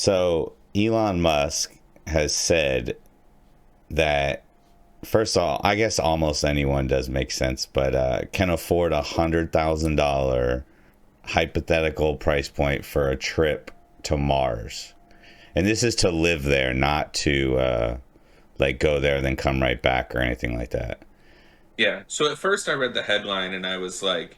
So Elon Musk has said that, first of all, I guess almost anyone does make sense, but can afford $100,000 hypothetical price point for a trip to Mars. And this is to live there, not to like go there and then come right back or anything like that. Yeah. So at first I read the headline and I was like,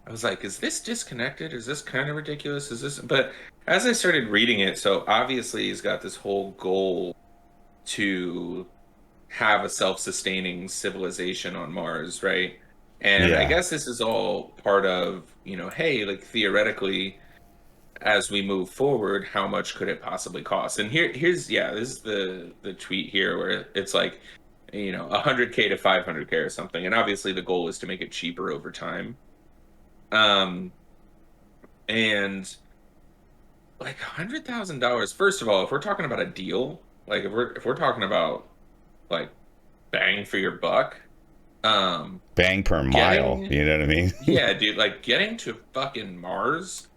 is this disconnected? Is this kind of ridiculous? Is this? But as I started reading it, so obviously he's got this whole goal to have a self-sustaining civilization on Mars, right? And I Yeah. guess this is all part of, hey, like theoretically, as we move forward, how much could it possibly cost? And this is the tweet here where it's like, 100K to 500K or something. And obviously the goal is to make it cheaper over time. Um, and like $100,000, first of all, if we're talking about a deal, like if we're talking about like bang for your buck, Bang per mile. getting You know what I mean? yeah, dude, like getting to fucking Mars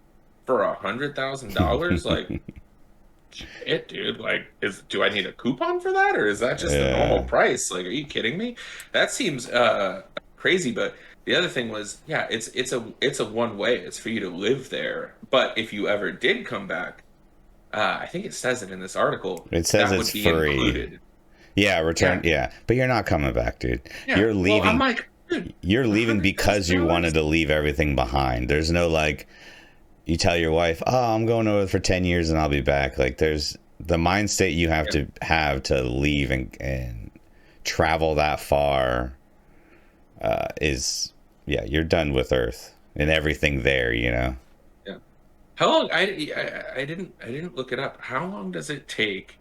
for $100,000, like shit, dude. Like, do I need a coupon for that, or is that just the normal Yeah. price? Like, are you kidding me? That seems crazy. But the other thing was, yeah, it's a one way. It's for you to live there. But if you ever did come back, I think it says it in this article, It says that it's would be free. included. Yeah, return. Yeah, Yeah, but you're not coming back, dude. yeah. You're Well, I'm leaving. like, dude, You're a leaving hundred because thousand you dollars. wanted to leave everything behind. There's no like, you tell your wife, "Oh, I'm going over for 10 years and I'll be back." Like, there's the mind state you have to leave and travel that far. Is Yeah, you're done with Earth and everything there. You know, Yeah. How long? I didn't look it up. How long does it take to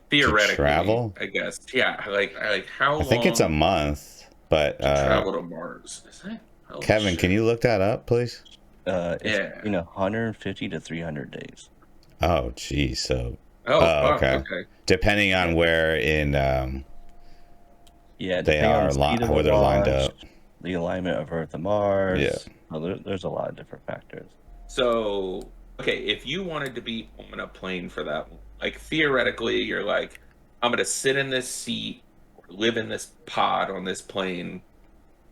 theoretically? travel. I guess. Yeah. Like how I think it's a long month, but to travel to Mars? Is it? Holy Kevin, can shit. you look that up, please? It's Yeah. 150 to 300 days. Oh, geez. So, Oh oh, fuck. okay. Okay. Depending Yeah, on where in yeah. they Depending on the speed of the where they're lined launch, up. the alignment of Earth and Yeah. Mars. There's a lot of different factors. So okay, if you wanted to be on a plane for that, like theoretically, you're like, I'm gonna sit in this seat or live in this pod on this plane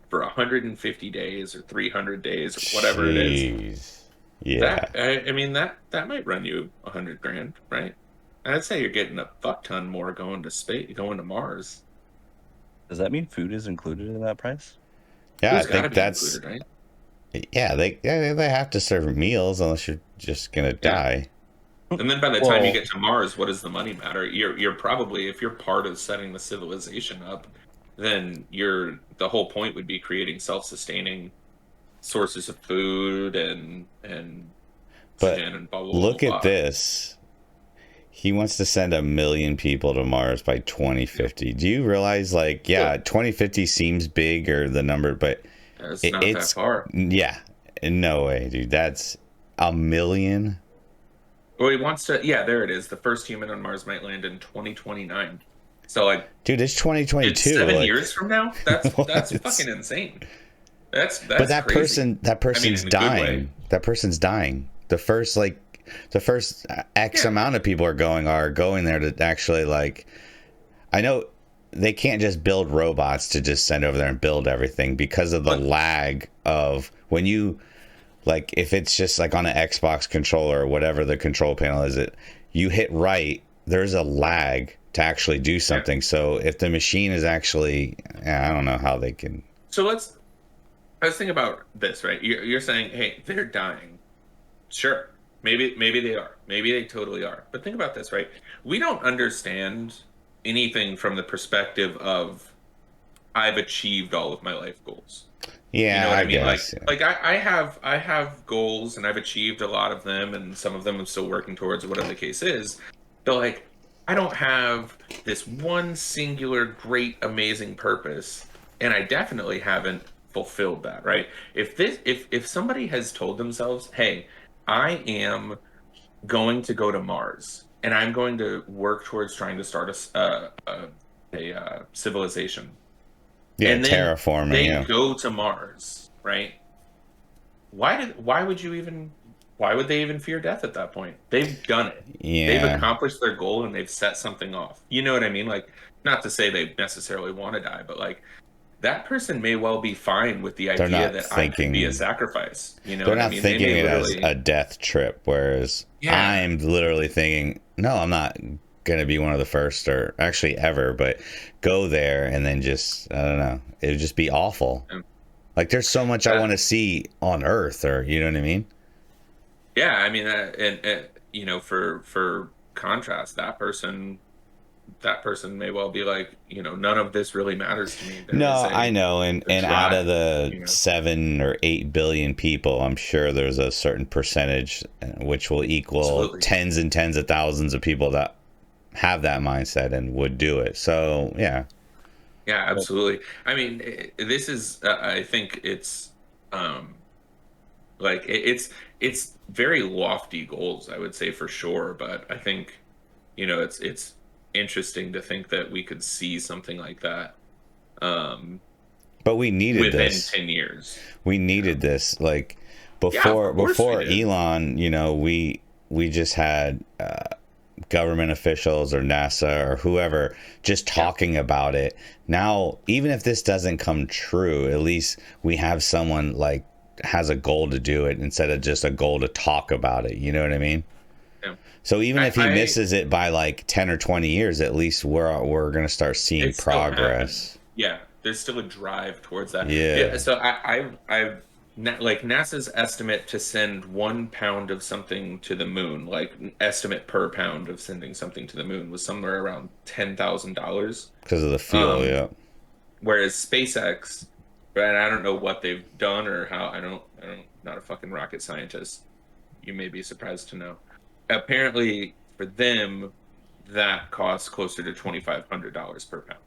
for 150 days or 300 days or whatever it is. Jeez. Yeah. I mean that might run you 100 grand, right? I'd say you're getting a fuck ton more going to space, going to Mars. Does that mean food is included in that price? Yeah, I Food's got to think be that's included, right? they have to serve meals unless you're just gonna Yeah. die. And then by the time you Well, get to Mars, what does the money matter? You're probably, if you're part of setting the civilization up, then the whole point would be creating self-sustaining sources of food and But oxygen and blah blah blah blah look at blah. this. He wants to send 1 million people to Mars by Yeah. 2050. Do you realize, like, yeah, Well, 2050 seems big or the number, but it's not that it's, far. yeah, no way, dude. That's 1 million. Well, he wants to. Yeah, there it is. The first human on Mars might land in 2029. So, like, Dude, it's it's 2022. 7 years Like, from now. That's what? fucking insane. That's But that's crazy. that I mean, person's in a good way. dying. That person's dying. The first X Yeah. amount of people are going there to actually, like, I know they can't just build robots to just send over there and build everything because of the But lag of when you, like, if it's just like on an Xbox controller or whatever the control panel is, it you hit right, there's a lag to actually do yeah. something. So if the machine is actually, I don't know how they can. So let's think about this, right? You're saying, hey, they're dying. Sure. Maybe they are. Maybe they totally are. But think about this, right? We don't understand anything from the perspective of I've achieved all of my life goals. You know Yeah, what I I mean? Like guess. Yeah. like I have goals and I've achieved a lot of them and some of them I'm still working towards or whatever the case is. But like I don't have this one singular great amazing purpose and I definitely haven't fulfilled that, right? If somebody has told themselves, "Hey, I am going to go to Mars and I'm going to work towards trying to start a civilization." Yeah, And then terraforming. they Yeah. go to Mars, right? Why would you even why would they even fear death at that point? They've done it. They've Yeah, accomplished their goal and they've set something off. You know what I mean? Like, not to say they necessarily want to die, but like that person may well be fine with the they're idea not that I could be a thinking. sacrifice. You know They're what I not mean? They thinking may it as literally, a death trip, whereas yeah, I'm literally thinking, no, I'm not gonna be one of the first, or actually ever, but go there and then just I don't know. It would just be awful. um, Like there's so much I that, want to see on Earth, or you know what I mean? yeah. I mean, and you know, for contrast, that person may well be like, you know, none of this really matters to me. There is No, I know, a and out of drive, the you know. 7 or 8 billion people, I'm sure there's a certain percentage which will equal Absolutely. tens and tens of thousands of people that have that mindset and would do it. So yeah, Yeah, absolutely. I mean, this is, I think it's, um, like it's very lofty goals, I would say for sure. But I think, you know, it's interesting to think that we could see something like that, um, but we needed within this. 10 years. We You know? needed this. Like Yeah, of course we before did. Elon, you know, we just had government officials or NASA or whoever just Yeah, talking about it. Now, even if this doesn't come true, at least we have someone like has a goal to do it instead of just a goal to talk about it. You know what I mean? yeah. So even if he I misses it by like 10 or 20 years, at least we're going to start seeing It's still happening. progress. Yeah, there's still a drive towards that. Yeah, Yeah. so like NASA's estimate to send 1 pound of something to the moon, like estimate per pound of sending something to the moon was somewhere around $10,000. Because of the fuel, Um, yeah. whereas SpaceX, and I don't know what they've done or how. Not a fucking rocket scientist. You may be surprised to know. Apparently, for them, that costs closer to $2,500 per pound,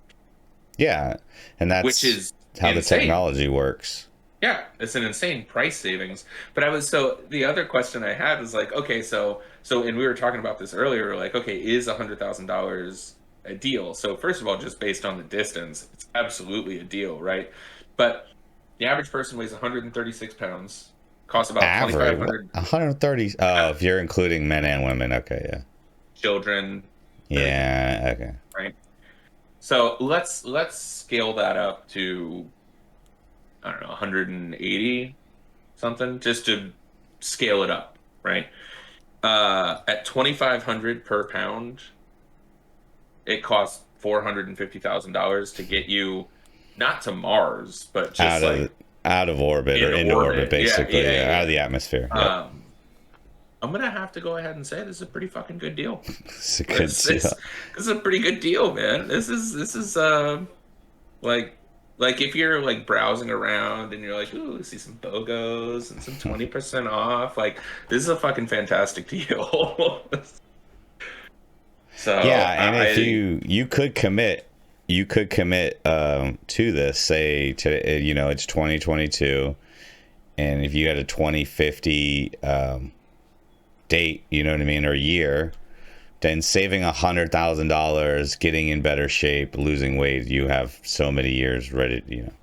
Yeah. And which that's is how the insane. technology works. Yeah, it's an insane price savings. But I was so the other question I had was like, okay, and we were talking about this earlier, like, okay, is $100,000 a deal? So first of all, just based on the distance, it's absolutely a deal, right? But the average person weighs 136 pounds, costs about Average, 2,500. 130. Oh, if you're including men and women. Okay, yeah. Children, everything, Yeah, okay. right? So let's scale that up to, I don't know, 180 something, just to scale it up, right? At 2,500 per pound, it costs $450,000 to get you not to Mars, but just Out of like out of orbit or in into orbit, orbit. Yeah, basically. yeah, Yeah, out of yeah. the atmosphere. Yep. Um, I'm gonna have to go ahead and say this is a pretty fucking good deal. It's a good This deal. this, this is a pretty good deal, man. This is like like if you're like browsing around and you're like, ooh, see some BOGOs and some 20% off, like this is a fucking fantastic deal. Yeah, So and if you could commit to this, say to you know it's 2022, and if you had a 2050 date, you know what I mean, or year, then saving $100,000, getting in better shape, losing weight, you have so many years ready. You know,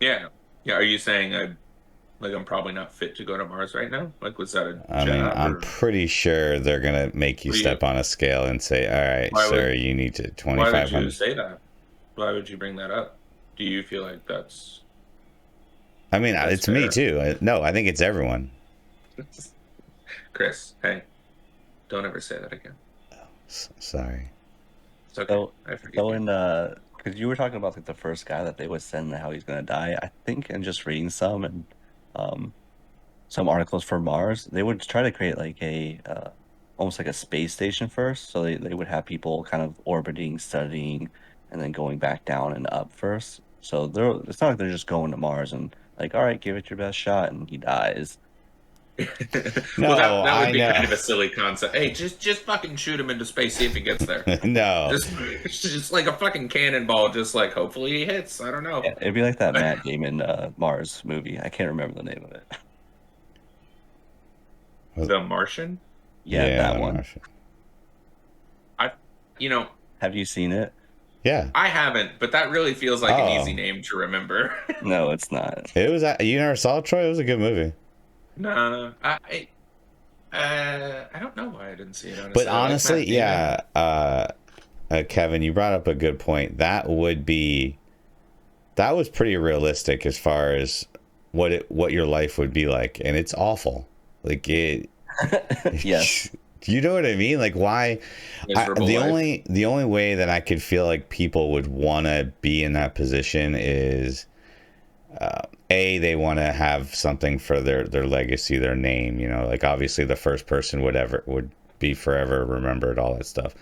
yeah, yeah. Are you saying I'm probably not fit to go to Mars right now? Like, was that a I mean, jab I'm or pretty sure they're gonna make you what do you? step on a scale and say, "All right, Why sir, would you need to why would you 2,500." say that? Why would you bring that up? Do you feel like I mean, that's it's me fair? too. No, I think it's everyone. Chris, hey, don't ever say that again. Sorry. It's okay. So, I forgive so you. in because you were talking about like the first guy that they would send and how he's gonna die. I think, and just reading um some articles for Mars, they would try to create like a almost like a space station first. So they would have people kind of orbiting, studying, and then going back down and up first. So it's not like they're just going to Mars and like, all right, give it your best shot, and he dies. Well, No, that would I be know. kind of a silly concept. Hey, just fucking shoot him into space, see if he gets there. No. Just like a fucking cannonball, just like hopefully he hits. I don't know. Yeah, it'd be like that Matt Damon Mars movie. I can't remember the name of it. The Martian? Yeah, Yeah, that I'm one. not sure. I, you know, Have you seen it? Yeah. I haven't, but that really feels like an easy Oh, name to remember. No, it's not. it was. You never saw it, Troy? It was a good movie. Nah, I don't know why I didn't see it, But honestly. I like honestly, Matt Damon. yeah, Kevin, you brought up a good point. That was pretty realistic as far as what your life would be like, and it's awful. Like it, Yes. you know what I mean? Like why? Miserable The life. only way that I could feel like people would want to be in that position is they want to have something for their legacy, their name. You know, like obviously the first person would be forever remembered, all that stuff.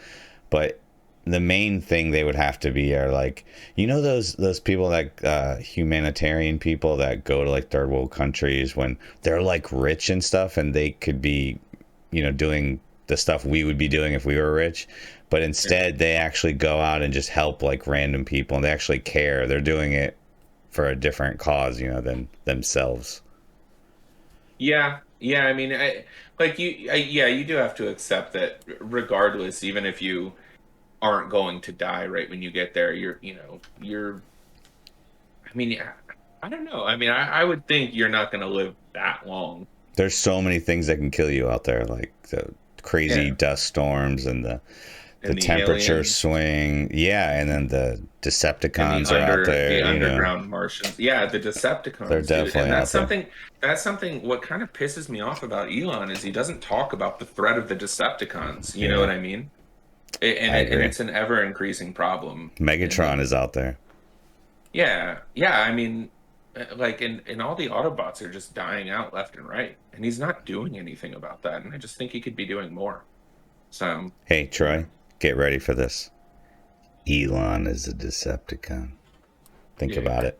But the main thing they would have to be are like, you know, those people that humanitarian people that go to like third world countries when they're like rich and stuff, and they could be, you know, doing the stuff we would be doing if we were rich, but instead they actually go out and just help like random people, and they actually care. They're doing it for a different cause, you know, than themselves. Yeah, yeah. I mean, yeah, you do have to accept that, regardless, even if you aren't going to die right when you get there, you're. I mean, I don't know. I mean, I would think you're not going to live that long. There's so many things that can kill you out there, like the crazy Yeah, dust storms and the and the temperature aliens swing. Yeah, and then the and Decepticons are out there, the you know. underground Martians. Yeah, the They're Decepticons, dude. definitely And out there. that's something what kind of pisses me off about Elon is he doesn't talk about the threat of the Decepticons. You know what Yeah, I mean? I And agree. it's an ever increasing problem. Megatron And is out there. yeah, yeah. I mean, like, and all the Autobots are just dying out left and right, and he's not doing anything about that. And I just think he could be doing more. So, Hey, you Troy, know, get ready for this. Elon is a Decepticon. Think yeah. about it.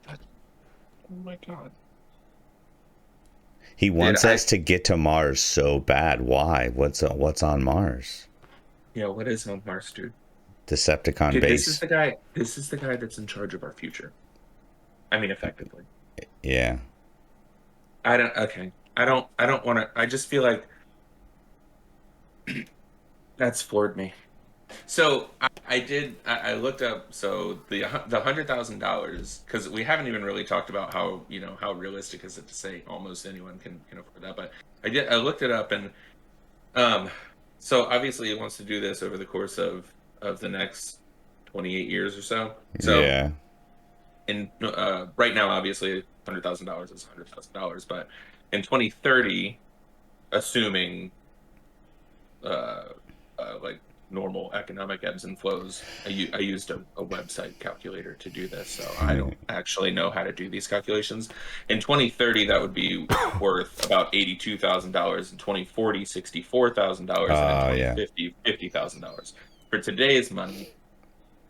Oh my God, He dude. wants us to get to Mars so bad. Why? What's on Mars? Yeah. What is on Mars, dude? Decepticon Dude, this is base. the guy. This is the guy that's in charge of our future. I mean, effectively. Yeah. I don't. Okay. I don't want to. I just feel like that's floored me. So I did. I looked up. So the $100,000, because we haven't even really talked about how, how realistic is it to say almost anyone can afford that. But I did. I looked it up, and um, so obviously he wants to do this over the course of the next 28 years or so. So Yeah. in right now, obviously $100,000 is $100,000, but in 2030, assuming uh, like normal economic ebbs and flows. I used a website calculator to do this, so I don't actually know how to do these calculations. In 2030, that would be worth about $82,000. In 2040, $64,000, and in Yeah. 2050, $50,000. For today's money.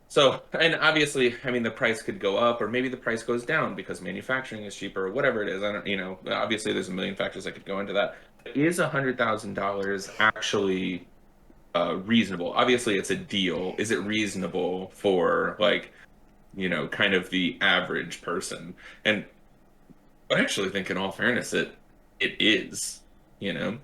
So, and obviously, I mean, the price could go up, or maybe the price goes down because manufacturing is cheaper, or whatever it is. I don't, obviously, there's a million factors that could go into that. Is $100,000 actually reasonable? Obviously, it's a deal. Is it reasonable for, like, kind of the average person? And I actually think, in all fairness, it is. You know,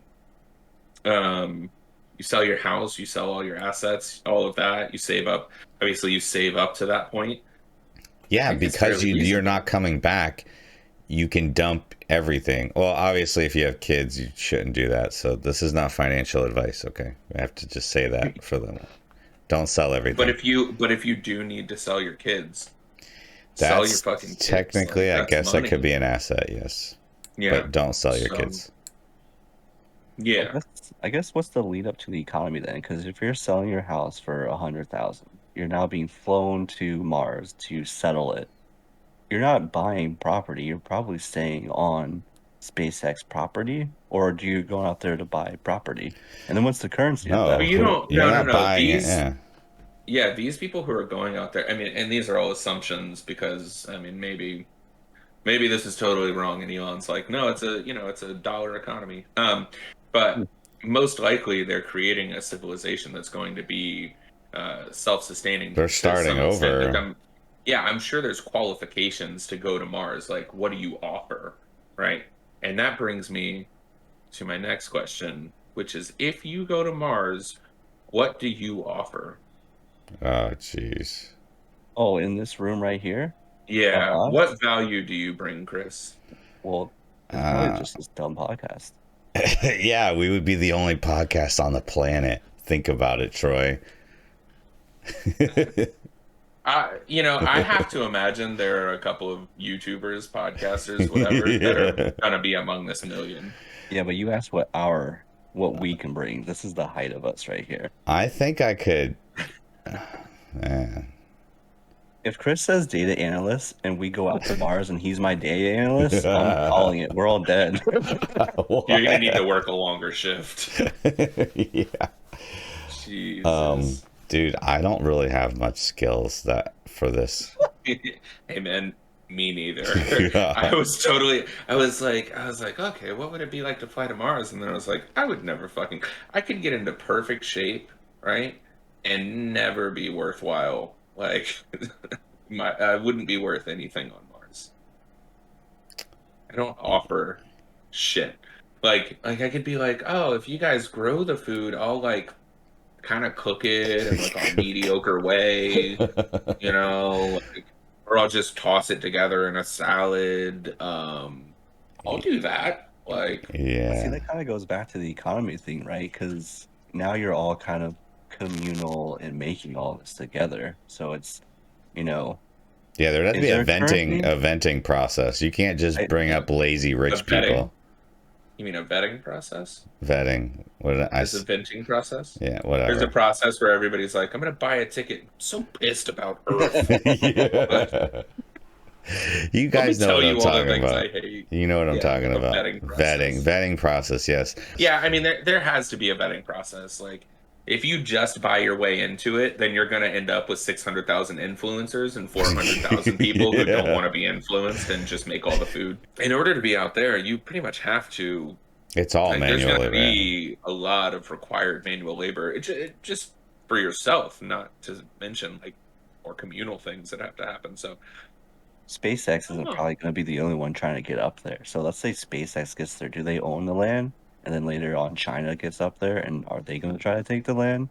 you sell your house, you sell all your assets, all of that. You save up. Obviously, you save up to that point. I Yeah, think it's because fairly you're not reasonable. coming back, you can dump everything. Well, obviously, if you have kids, you shouldn't do that. So this is not financial advice. Okay, I have to just say that for them. Don't sell But everything. if you do need to sell your kids, sell your That's fucking kids. technically, Like, I that's guess, that could money. be an asset. Yes, Yeah. but don't sell your So kids. I yeah. guess I guess what's the lead up to the economy then? Because if you're selling your house for 100,000, you're now being flown to Mars to settle it. You're not buying property. You're probably staying on SpaceX property, or do you go out there to buy property? And then what's the currency of But No, that? you don't. you're No, no, not no. buying it. Yeah, These people who are going out there. I mean, and these are all assumptions because I mean, maybe this is totally wrong, and Elon's like, no, it's a dollar economy. But most likely they're creating a civilization that's going to be self-sustaining they're to starting some extent. Like over. yeah, I'm sure there's qualifications to go to Mars. Like, what do you offer, right? And that brings me to my next question, which is, if you go to Mars, what do you offer? Oh, jeez. Oh, in this room right here? Yeah, Us? what value do you bring, Chris? Well, it's probably Uh, just this dumb podcast. Yeah, we would be the only podcast on the planet. Think about it, Troy. I have to imagine there are a couple of YouTubers, podcasters, whatever, that are Yeah. gonna be among this million. Yeah, but you asked what we can bring. This is the height of us right here. I think I could. Man. If Chris says data analyst and we go out to Mars and he's my data analyst, I'm calling it. We're all dead. You're gonna need to work a longer shift. Yeah. Jesus. Dude, I don't really have much skills that for this. Hey man, me neither. Yeah. I was like, okay, what would it be like to fly to Mars? And then I was like, I could get into perfect shape, right? And never be worthwhile. Like, I wouldn't be worth anything on Mars. I don't offer shit. Like I could be like, oh, if you guys grow the food, I'll like kind of cook it in like a mediocre way, like, or I'll just toss it together in a salad. I'll do that. Like, See, Yeah. that kind of goes back to the economy thing, right? Because now you're all kind of communal in making all this together. So it's, Yeah, there'd have to Is be there a venting process. You can't just bring up lazy rich vetting. people. You mean a vetting process? Vetting. What did I It's a venting process. Yeah, There's a whatever. process where everybody's like, I'm gonna buy a ticket. I'm so pissed about Earth. Yeah. You guys know tell what you I'm all the talking things about. I hate. You know what I'm Yeah, talking the about. vetting process. Vetting process, yes. Yeah, I mean there has to be a vetting process. Like if you just buy your way into it, then you're going to end up with 600,000 influencers and 400,000 people who don't Yeah. want to be influenced and just make all the food. In order to be out there, you pretty much have to. It's all Like, there's manual going to labor. be a lot of required manual labor. It just for yourself, not to mention like more communal things that have to happen. So SpaceX isn't Oh. probably going to be the only one trying to get up there. So let's say SpaceX gets there. Do they own the land? And then later on, China gets up there, and are they going to try to take the land?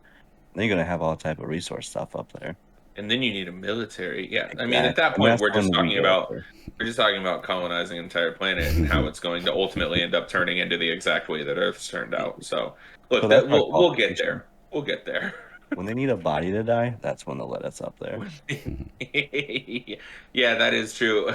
They're going to have all type of resource stuff up there. and then you need a military. Yeah, I mean Exactly. at that And point that's we're just when we talking go up about there. we're just talking about colonizing an entire planet and how it's going to ultimately end up turning into the exact way that Earth's turned out. So look, So that's our we'll get qualification. there. We'll get there. When they need a body to die, that's when they'll let us up there. Yeah, that is true.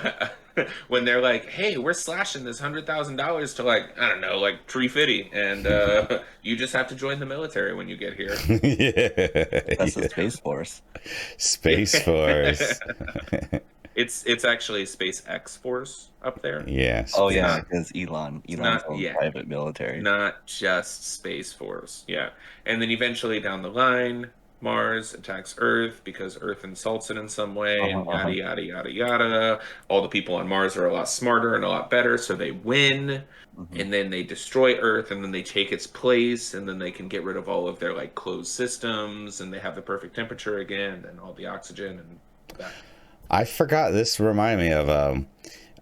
When they're like, "Hey, we're slashing this $100,000 to like I don't know, like $350, and you just have to join the military when you get here." That's the Yeah. Space Force. Space Force. It's actually Space X Force up there. Yes. Oh yeah, not- because Elon's not own yet. private military. Not just Space Force, yeah. And then eventually down the line, Mars attacks Earth because Earth insults it in some way, and Uh-huh. yada, yada, yada, yada. All the people on Mars are a lot smarter and a lot better, so they win. Mhm. And then they destroy Earth, and then they take its place, and then they can get rid of all of their like closed systems, and they have the perfect temperature again, and all the oxygen and that. I forgot. This reminded me of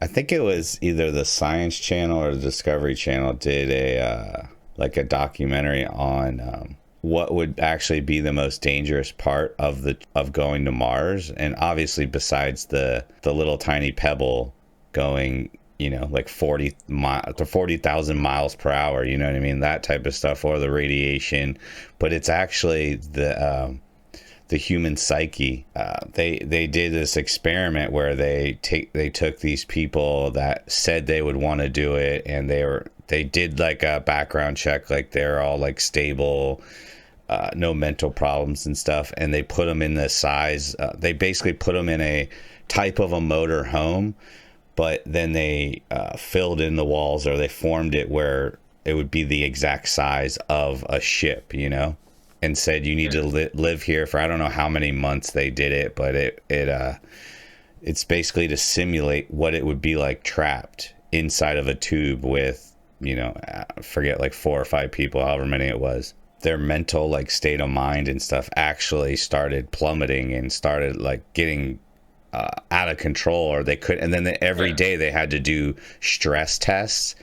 I think it was either the Science Channel or the Discovery Channel did a like a documentary on what would actually be the most dangerous part of going to Mars, and obviously besides the little tiny pebble going, like 40,000 miles per hour, you know what I mean, that type of stuff, or the radiation, but it's actually the human psyche. They did this experiment where they took these people that said they would want to do it, and they did like a background check, like they're all like stable, no mental problems and stuff, and they put them in the size. They basically put them in a type of a motor home, but then they filled in the walls, or they formed it where it would be the exact size of a ship, and said you need to live here for I don't know how many months they did it, but it's basically to simulate what it would be like trapped inside of a tube with, I forget, like 4 or 5 people, however many it was. Their mental like state of mind and stuff actually started plummeting and started like getting out of control, or they could, and then every day they had to do stress tests,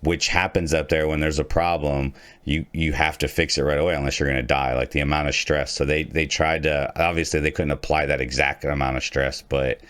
which happens up there when there's a problem. You have to fix it right away unless you're going to die, like the amount of stress. So they tried to, obviously they couldn't apply that exact amount of stress, but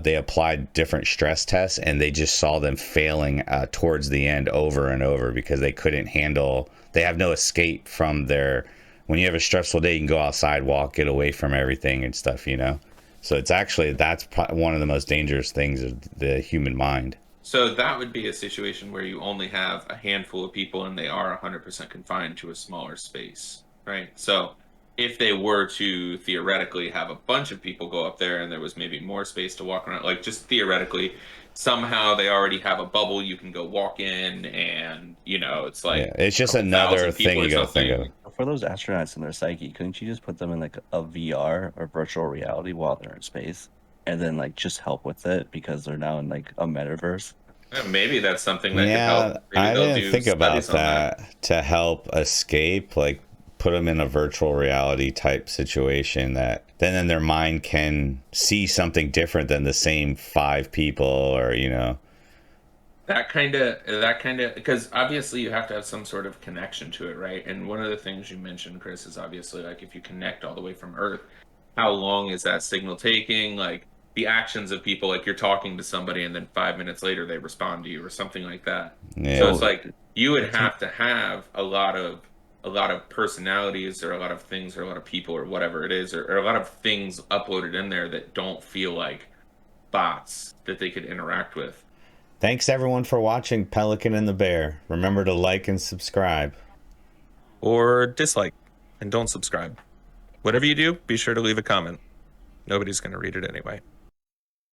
they applied different stress tests, and they just saw them failing towards the end over and over because they couldn't handle. They have no escape from their. When you have a stressful day, you can go outside, walk, get away from everything and stuff, you know. So it's actually that's one of the most dangerous things of the human mind. So that would be a situation where you only have a handful of people and they are 100% confined to a smaller space, right? So if they were to theoretically have a bunch of people go up there and there was maybe more space to walk around, like just theoretically, somehow they already have a bubble you can go walk in, and it's like Yeah, it's just a couple another thousand people thing or you gotta think something. of. For those astronauts in their psyche, couldn't you just put them in like a VR or virtual reality while they're in space, and then like just help with it because they're now in like a metaverse? Maybe that's something that could help. Yeah, Maybe I they'll didn't do think about studies on that. that to help escape, like put them in a virtual reality type situation that then their mind can see something different than the same five people or, you know. That kind of because obviously you have to have some sort of connection to it, right? And one of the things you mentioned, Chris, is obviously like if you connect all the way from Earth, how long is that signal taking? Like the actions of people, like you're talking to somebody and then 5 minutes later they respond to you or something like that. So Yeah. it's Well, like you would it take have to have a lot of personalities or a lot of things or a lot of people or whatever it is, or a lot of things uploaded in there that don't feel like bots that they could interact with. Thanks everyone for watching Pelican and the Bear. Remember to like and subscribe. Or dislike and don't subscribe. Whatever you do, be sure to leave a comment. Nobody's going to read it anyway.